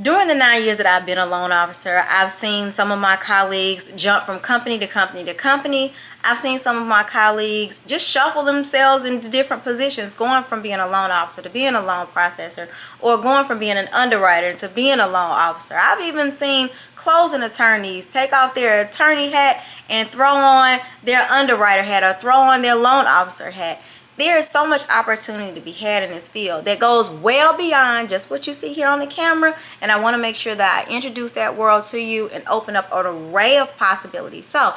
During the 9 years that I've been a loan officer, I've seen some of my colleagues jump from company to company to company. I've seen some of my colleagues just shuffle themselves into different positions, going from being a loan officer to being a loan processor, or going from being an underwriter to being a loan officer. I've even seen closing attorneys take off their attorney hat and throw on their underwriter hat or throw on their loan officer hat. There is so much opportunity to be had in this field that goes well beyond just what you see here on the camera, and I want to make sure that I introduce that world to you and open up an array of possibilities. So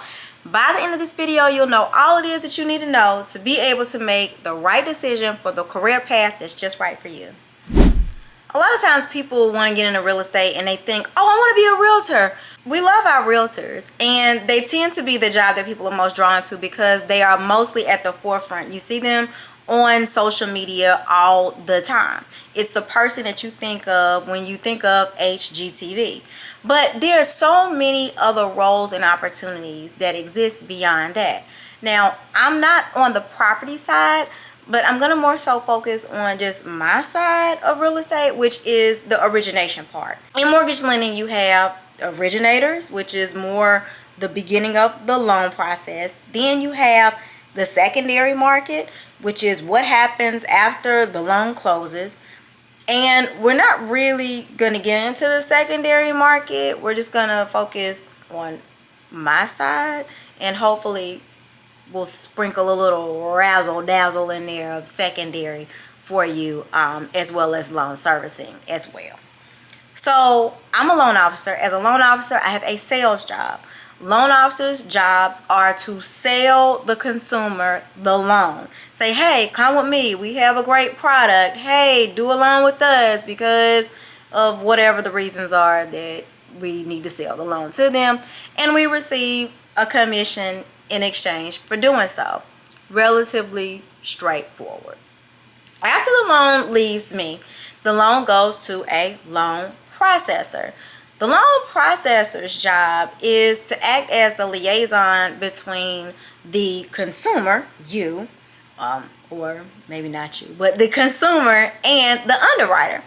by the end of this video, you'll know all it is that you need to know to be able to make the right decision for the career path that's just right for you. A lot of times people want to get into real estate and they think, oh, I want to be a realtor. We love our realtors, and they tend to be the job that people are most drawn to because they are mostly at the forefront. You see them on social media all the time. It's the person that you think of when you think of HGTV. But there are so many other roles and opportunities that exist beyond that. Now, I'm not on the property side, but I'm going to more so focus on just my side of real estate, which is the origination part. In mortgage lending, you have originators, which is more the beginning of the loan process. Then you have the secondary market, which is what happens after the loan closes. And we're not really going to get into the secondary market. We're just going to focus on my side, and hopefully we'll sprinkle a little razzle dazzle in there of secondary for you, as well as loan servicing as well. So I'm a loan officer. As a loan officer, I have a sales job. Loan officers' jobs are to sell the consumer the loan. Say, hey, come with me. We have a great product. Hey, do a loan with us because of whatever the reasons are that we need to sell the loan to them. And we receive a commission in exchange for doing so. Relatively straightforward. After the loan leaves me, the loan goes to a loan processor. The loan processor's job is to act as the liaison between the consumer, you, or maybe not you, but the consumer and the underwriter.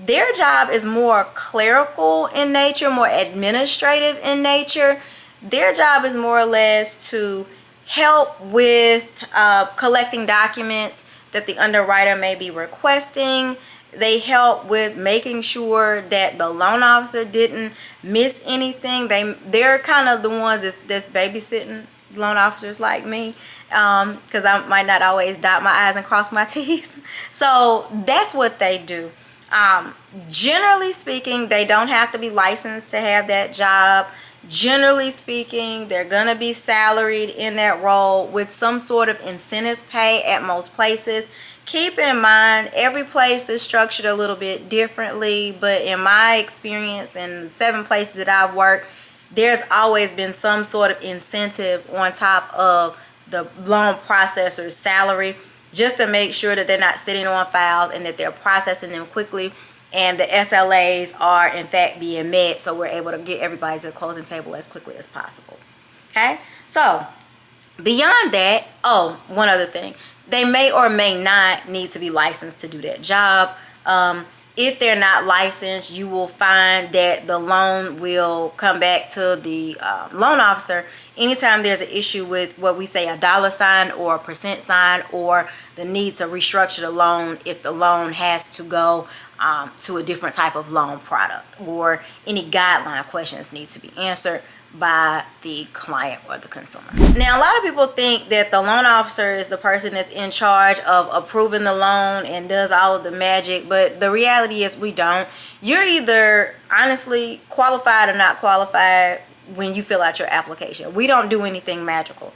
Their job is more clerical in nature, more administrative in nature. Their job is more or less to help with collecting documents that the underwriter may be requesting. They help with making sure that the loan officer didn't miss anything. They're kind of the ones that's babysitting loan officers like me, because I might not always dot my I's and cross my T's. So that's what they do. Generally speaking, they don't have to be licensed to have that job. Generally speaking, they're going to be salaried in that role with some sort of incentive pay at most places. Keep in mind, every place is structured a little bit differently, but in my experience in 7 places that I've worked, there's always been some sort of incentive on top of the loan processor's salary, just to make sure that they're not sitting on files and that they're processing them quickly and the SLAs are in fact being met, so we're able to get everybody to the closing table as quickly as possible. Okay, so beyond that, oh, one other thing. They may or may not need to be licensed to do that job. If they're not licensed, you will find that the loan will come back to the loan officer anytime there's an issue with what we say a dollar sign or a percent sign, or the need to restructure the loan if the loan has to go to a different type of loan product, or any guideline questions need to be answered by the client or the consumer. Now, a lot of people think that the loan officer is the person that's in charge of approving the loan and does all of the magic, but the reality is we don't. You're either honestly qualified or not qualified when you fill out your application. We don't do anything magical.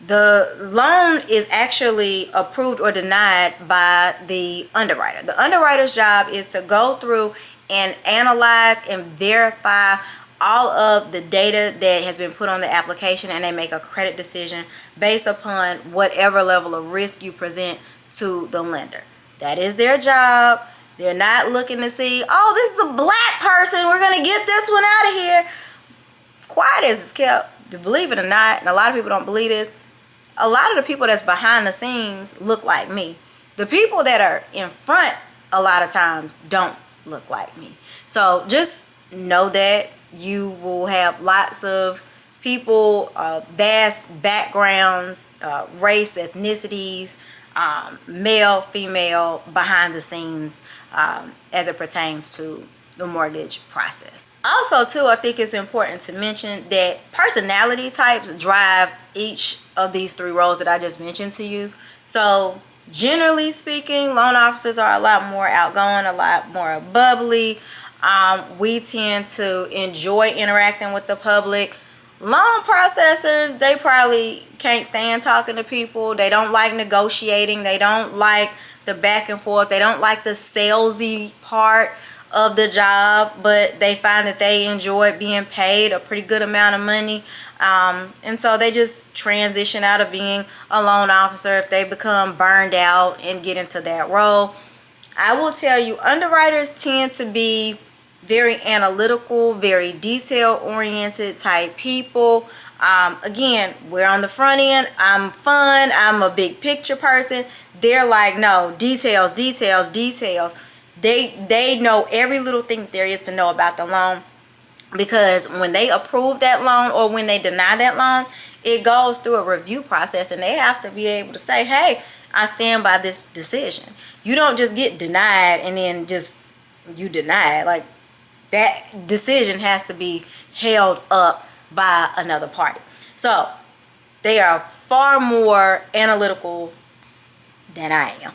The loan is actually approved or denied by the underwriter. The underwriter's job is to go through and analyze and verify all of the data that has been put on the application, and they make a credit decision based upon whatever level of risk you present to the lender. That is their job. They're not looking to see, oh, this is a black person, we're going to get this one out of here. Quiet as it's kept, to believe it or not, and a lot of people don't believe this, a lot of the people that's behind the scenes look like me. The people that are in front a lot of times don't look like me. So just know that you will have lots of people, vast backgrounds, race, ethnicities, male, female, behind the scenes, as it pertains to the mortgage process. Also too, I think it's important to mention that personality types drive each of these three roles that I just mentioned to you. So generally speaking, loan officers are a lot more outgoing, a lot more bubbly. We tend to enjoy interacting with the public. Loan processors, they probably can't stand talking to people. They don't like negotiating. They don't like the back and forth. They don't like the salesy part of the job, but they find that they enjoy being paid a pretty good amount of money. And so they just transition out of being a loan officer if they become burned out and get into that role. I will tell you, underwriters tend to be very analytical, very detail-oriented type people. Again, we're on the front end. I'm fun. I'm a big picture person. They're like, no, details, details, details. They know every little thing there is to know about the loan, because when they approve that loan or when they deny that loan, it goes through a review process, and they have to be able to say, hey, I stand by this decision. You don't just get denied and then just you deny it. Like, that decision has to be held up by another party. So they are far more analytical than I am.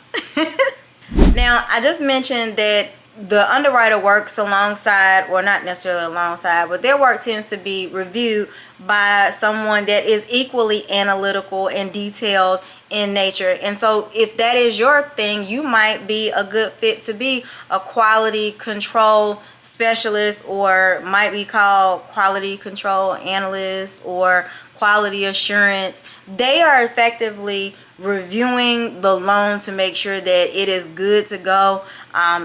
Now, I just mentioned that the underwriter works alongside, or not necessarily alongside, but their work tends to be reviewed by someone that is equally analytical and detailed in nature. And so if that is your thing, you might be a good fit to be a quality control specialist, or might be called quality control analyst or quality assurance. They are effectively reviewing the loan to make sure that it is good to go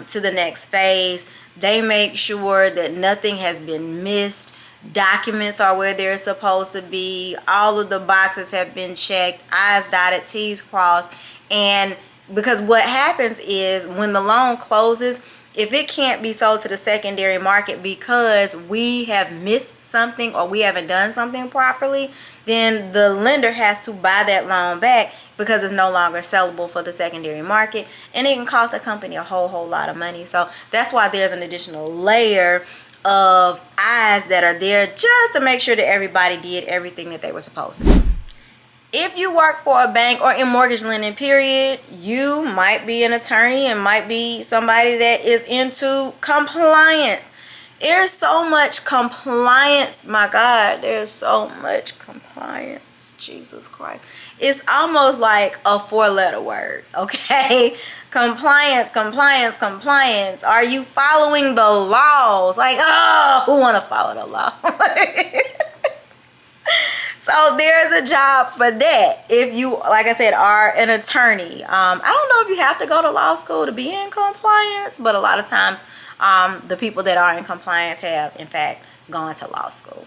to the next phase. They make sure that nothing has been missed. Documents are where they're supposed to be. All of the boxes have been checked, I's dotted, T's crossed. And because what happens is when the loan closes, if it can't be sold to the secondary market because we have missed something or we haven't done something properly, then the lender has to buy that loan back because it's no longer sellable for the secondary market, and it can cost the company a whole lot of money. So that's why there's an additional layer of eyes that are there just to make sure that everybody did everything that they were supposed to do. If you work for a bank or in mortgage lending period, you might be an attorney and might be somebody that is into compliance. There's so much compliance. My God, there's so much compliance. Jesus Christ. It's almost like a 4-letter word, okay? Compliance, compliance, compliance. Are you following the laws? Like, oh, who want to follow the law? So there's a job for that. If you, like I said, are an attorney. I don't know if you have to go to law school to be in compliance, but a lot of times the people that are in compliance have, in fact, gone to law school.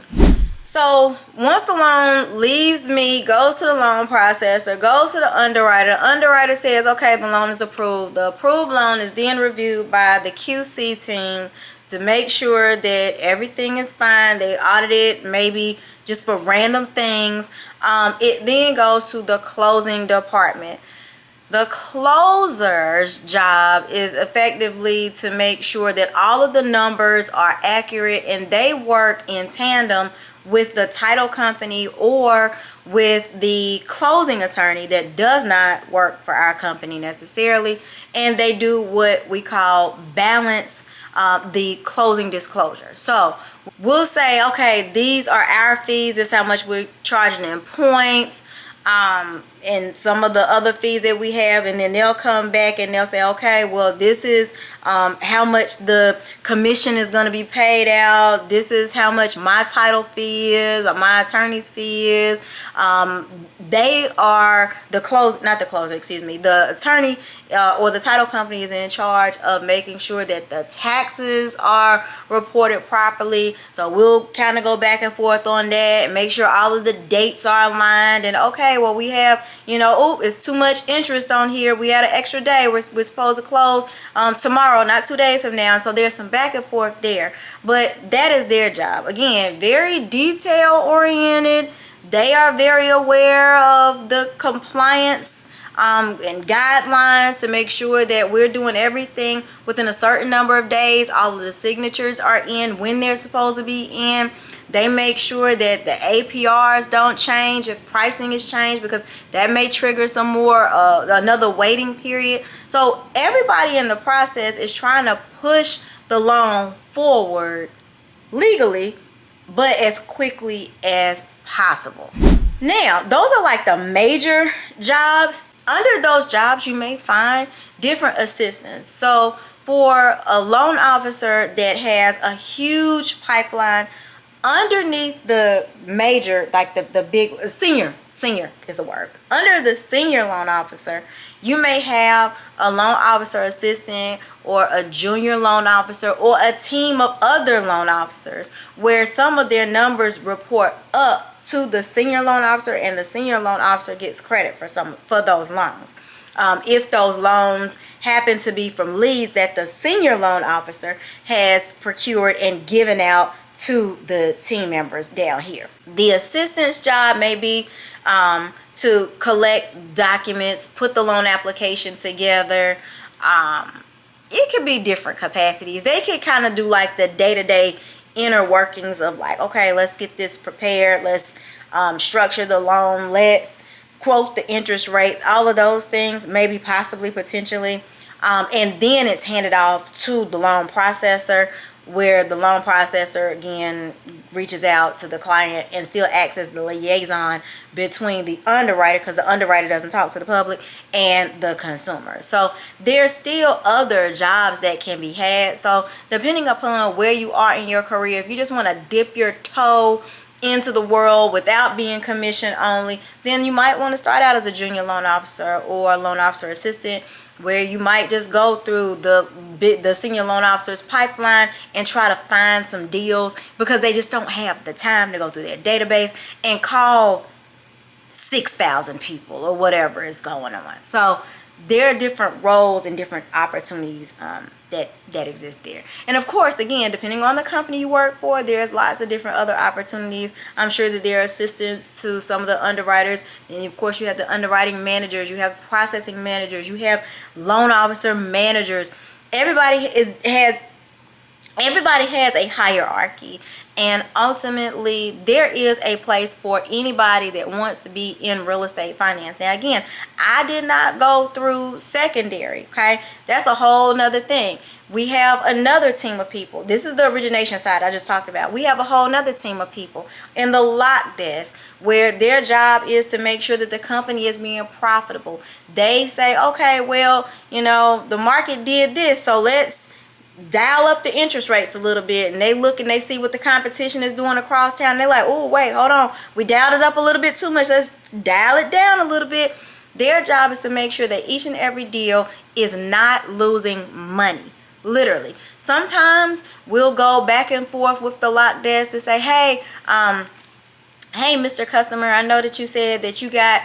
So once the loan leaves me, goes to the loan processor, goes to the underwriter says, okay, the loan is approved. The approved loan is then reviewed by the QC team to make sure that everything is fine. They audit it, maybe just for random things. It then goes to the closing department. The closer's job is effectively to make sure that all of the numbers are accurate, and they work in tandem with the title company or with the closing attorney that does not work for our company necessarily, and they do what we call balance the closing disclosure. So we'll say, okay, these are our fees, this is how much we're charging in points, and some of the other fees that we have, and then they'll come back and they'll say, okay, well, this is how much the commission is going to be paid out, this is how much my title fee is or my attorney's fee is. They are the the attorney or the title company is in charge of making sure that the taxes are reported properly. So we'll kind of go back and forth on that and make sure all of the dates are aligned. And okay, well, we have, you know, oh, it's too much interest on here. We had an extra day. We're supposed to close tomorrow. tomorrow, not 2 days from now. So there's some back and forth there. But that is their job. Again, very detail oriented. They are very aware of the compliance and guidelines to make sure that we're doing everything within a certain number of days. All of the signatures are in when they're supposed to be in. They make sure that the APRs don't change if pricing is changed, because that may trigger some more another waiting period. So everybody in the process is trying to push the loan forward legally, but as quickly as possible. Now, those are like the major jobs. Under those jobs, you may find different assistants. So for a loan officer that has a huge pipeline, underneath the major, like the big senior is the word. Under the senior loan officer, you may have a loan officer assistant or a junior loan officer or a team of other loan officers where some of their numbers report up to the senior loan officer, and the senior loan officer gets credit for those loans. If those loans happen to be from leads that the senior loan officer has procured and given out to the team members down here. The assistant's job may be to collect documents, put the loan application together. It could be different capacities. They could kind of do like the day-to-day inner workings of like, okay, let's get this prepared. Let's structure the loan. Let's quote the interest rates. All of those things, maybe, possibly, potentially. And then it's handed off to the loan processor, where the loan processor again reaches out to the client and still acts as the liaison between the underwriter, because the underwriter doesn't talk to the public, and the consumer. So there's still other jobs that can be had. So depending upon where you are in your career, if you just want to dip your toe into the world without being commission only, then you might want to start out as a junior loan officer or a loan officer assistant, where you might just go through the senior loan officer's pipeline and try to find some deals, because they just don't have the time to go through their database and call 6,000 people or whatever is going on. So there are different roles and different opportunities that exist there. And of course, again, depending on the company you work for, there's lots of different other opportunities. I'm sure that there are assistants to some of the underwriters. And of course, you have the underwriting managers, you have processing managers, you have loan officer managers. Everybody has a hierarchy, and ultimately there is a place for anybody that wants to be in real estate finance. Now again, I did not go through secondary, okay? That's a whole nother thing. We have another team of people. This is the origination side I just talked about. We have a whole nother team of people in the lock desk, where their job is to make sure that the company is being profitable. They say, okay, well, you know, the market did this, so let's dial up the interest rates a little bit. And they look and they see what the competition is doing across town. They're like, oh, wait, hold on. We dialed it up a little bit too much. Let's dial it down a little bit. Their job is to make sure that each and every deal is not losing money. Literally. Sometimes we'll go back and forth with the lock desk to say, hey, Mr. Customer, I know that you said that you got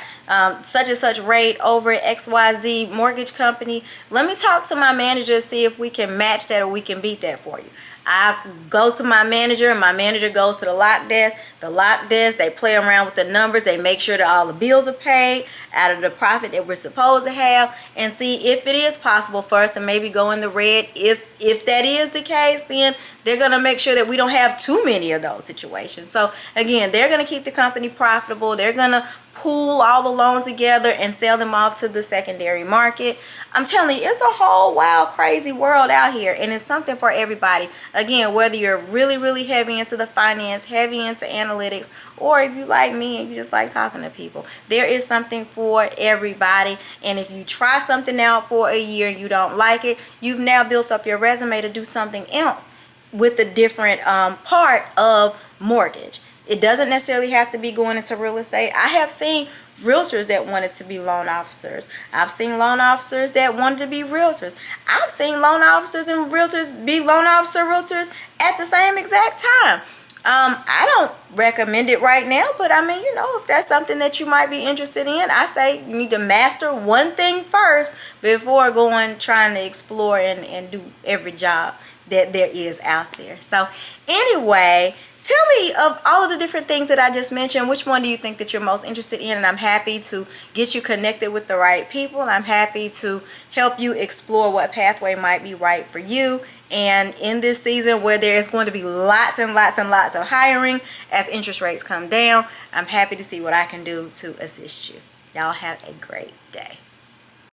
such and such rate over at XYZ mortgage company. Let me talk to my manager to see if we can match that or we can beat that for you. I go to my manager, and my manager goes to the lock desk. The lock desk, they play around with the numbers. They make sure that all the bills are paid out of the profit that we're supposed to have, and see if it is possible for us to maybe go in the red. If that is the case, then they're going to make sure that we don't have too many of those situations. So again, they're going to keep the company profitable. They're going to pool all the loans together and sell them off to the secondary market. I'm telling you, it's a whole wild, crazy world out here, and it's something for everybody. Again, whether you're really, really heavy into the finance, heavy into analytics, or if you like me and you just like talking to people, there is something for everybody. And if you try something out for a year and you don't like it, you've now built up your resume to do something else with a different part of mortgage. It doesn't necessarily have to be going into real estate. I have seen realtors that wanted to be loan officers. I've seen loan officers that wanted to be realtors. I've seen loan officers and realtors be loan officer realtors at the same exact time. I don't recommend it right now, but I mean, you know, if that's something that you might be interested in, I say you need to master one thing first before going trying to explore and do every job that there is out there. So anyway, tell me, of all of the different things that I just mentioned, which one do you think that you're most interested in? And I'm happy to get you connected with the right people. I'm happy to help you explore what pathway might be right for you. And in this season where there is going to be lots and lots and lots of hiring as interest rates come down, I'm happy to see what I can do to assist you. Y'all have a great day.